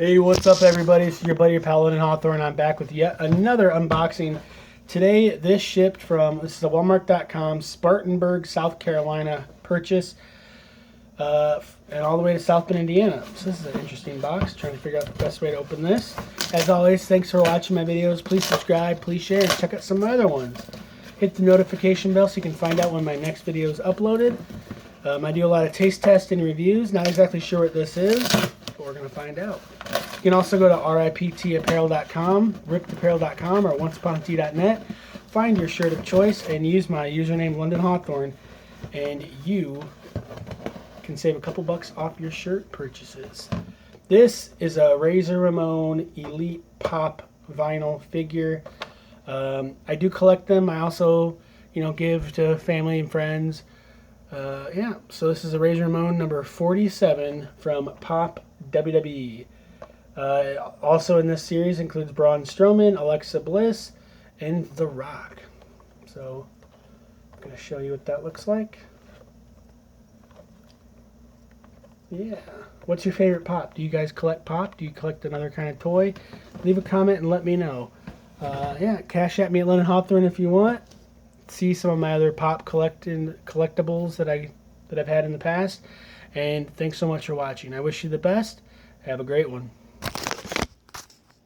Hey, what's up, everybody? It's your buddy, your pal, London Hawthorne. I'm back with yet another unboxing. Today, this is a Walmart.com Spartanburg, South Carolina purchase, and all the way to South Bend, Indiana. So this is an interesting box. Trying to figure out the best way to open this. As always, thanks for watching my videos. Please subscribe, please share, and check out some of my other ones. Hit the notification bell so you can find out when my next video is uploaded. I do a lot of taste tests and reviews. Not exactly sure what this is, but we're going to find out. You can also go to riptapparel.com, riptapparel.com, or onceupontee.net. Find your shirt of choice and use my username London Hawthorne, and you can save a couple bucks off your shirt purchases. This is a Razor Ramon Elite Pop vinyl figure. I do collect them. I also, give to family and friends. Yeah, so this is a Razor Ramon number 47 from Pop WWE. Also in this series includes Braun Strowman, Alexa Bliss, and The Rock. So I'm going to show you what that looks like. Yeah. What's your favorite Pop? Do you guys collect Pop? Do you collect another kind of toy? Leave a comment and let me know. Yeah, cash at me at London Hawthorne if you want. See some of my other Pop collectibles that I've had in the past. And thanks so much for watching. I wish you the best. Have a great one.